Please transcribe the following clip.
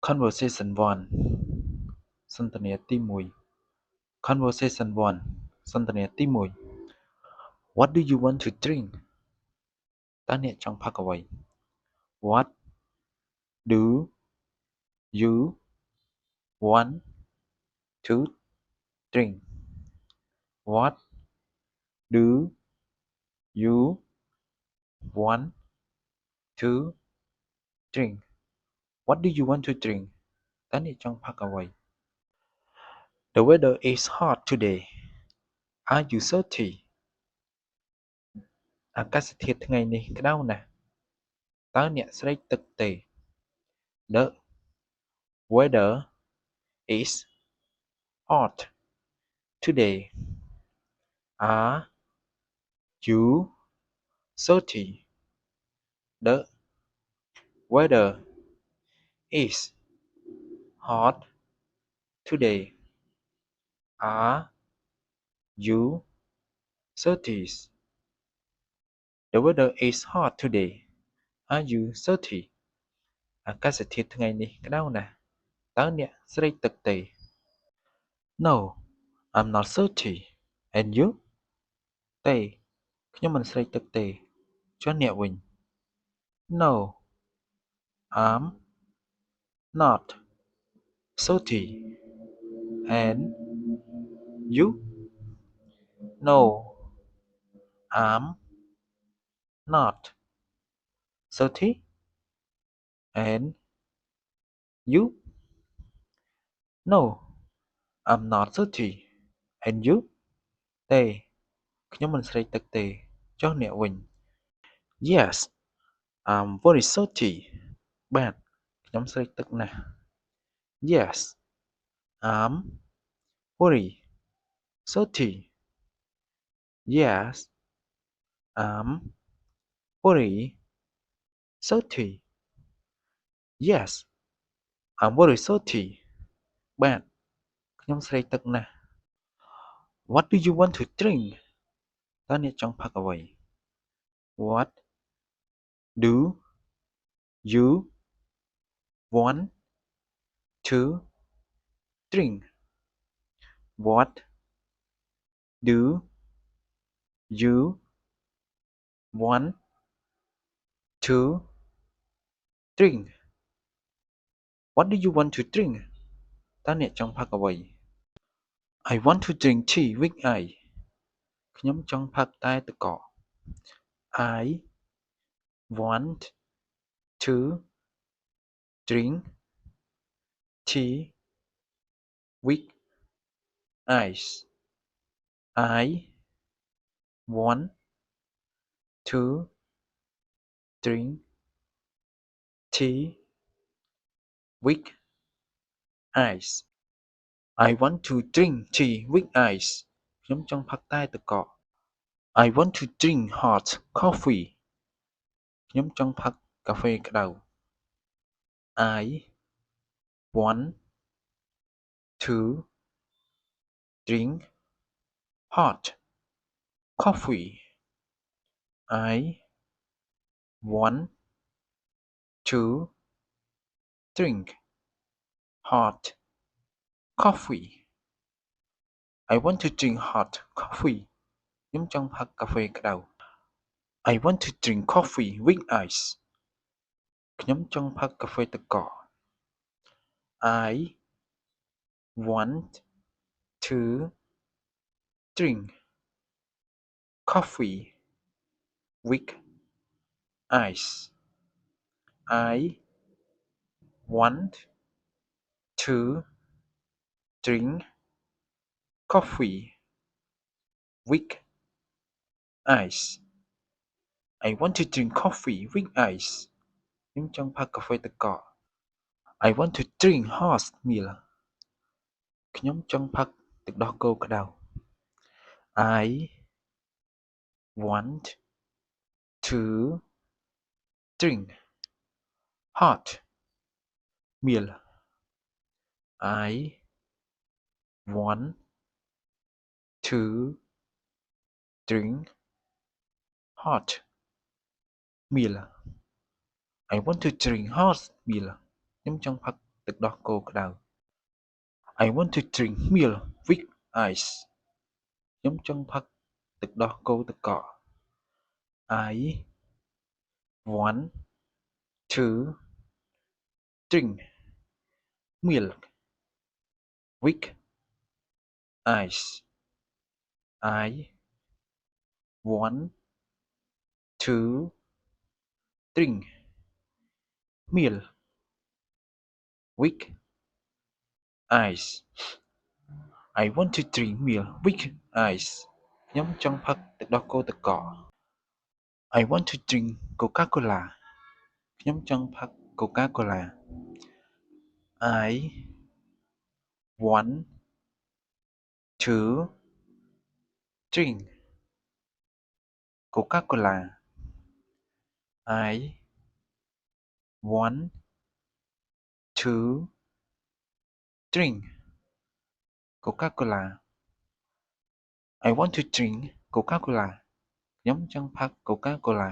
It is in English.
Conversation 1 សន្ទនាទី1 Conversation 1សន្ទនាទី1 What do you want to drink តើអ្នកចង់ផឹកអ្វី What do you want to drink What do you want to drink What do you want to drink តើអ្នកចង់ផឹកអ្វី The weather is hot today Are you thirsty អាកាសធាតុថ្ងៃនេះក្តៅណាស់តើអ្នកស្រេកទឹកទេ The weather is hot today Are you thirsty The weather is hot today Are you thirsty The weather is hot today Are you thirsty អាកាសធាតុថ្ងៃនេះក្តៅណាស់តើអ្នកស្រេកទឹកទេ No I'm not thirsty and you ទេខ្ញុំមិនស្រេកទឹកទេចុះអ្នកវិញ No I'm not thirsty and you No I'm not thirsty and you No I'm not thirsty and you ទេខ្ញុំមិនស្រេកទឹកទេចុះអ្នកវិញ Yes I'm very thirsty បាទខ្ញុំស្រេកទឹកណាស់ Yes I'm very thirsty Yes I'm very thirsty Yes I'm very thirsty បាទខ្ញុំស្រេកទឹកណាស់ What do you want to drink តើអ្នកចង់ផឹកអ្វី What do you want to drink What do you want to drink What do you want to drink តើអ្នកចង់ផឹកអ្វី I want to drink tea with ice ខ្ញុំចង់ផឹកតែទឹកកក I want to drink tea with ice I want to drink tea with ice I want to drink tea with ice ខ្ញុំចង់ផឹកតែទឹកកក I want to drink hot coffee ខ្ញុំចង់ផឹកកាហ្វេក្តៅ I want to drink hot coffee I want to drink hot coffee I want to drink hot coffee ខ្ញុំចង់ផឹកកាហ្វេក្តៅ I want to drink coffee with ice ខ្ញុំចង់ផឹកកាហ្វេទឹកកក I want to drink coffee with ice I want to drink coffee with ice I want to drink coffee with ice ខ្ញុំចង់ផឹកកាហ្វេទឹកកក I want to drink hot milk ខ្ញុំចង់ផឹកទឹកដោះគោក្តៅ I want to drink hot milk I want to drink hot milk I want to drink hot milk ខ្ញុំចង់ផឹក ទឹកដោះគោក្តៅ I want to drink milk with ice ខ្ញុំចង់ផឹកទឹកដោះគោទឹកកក I want to drink milk with ice I want to drink milk with ice I want to drink milk with ice ខ្ញុំចង់ផឹកទឹកដោះគោទឹកកក I want to drink Coca-Cola ខ្ញុំចង់ផឹក Coca-Cola I want to drink Coca-Cola I want to drink Coca-Cola I want to drink Coca-Cola ខ្ញុំចង់ផឹក Coca-Cola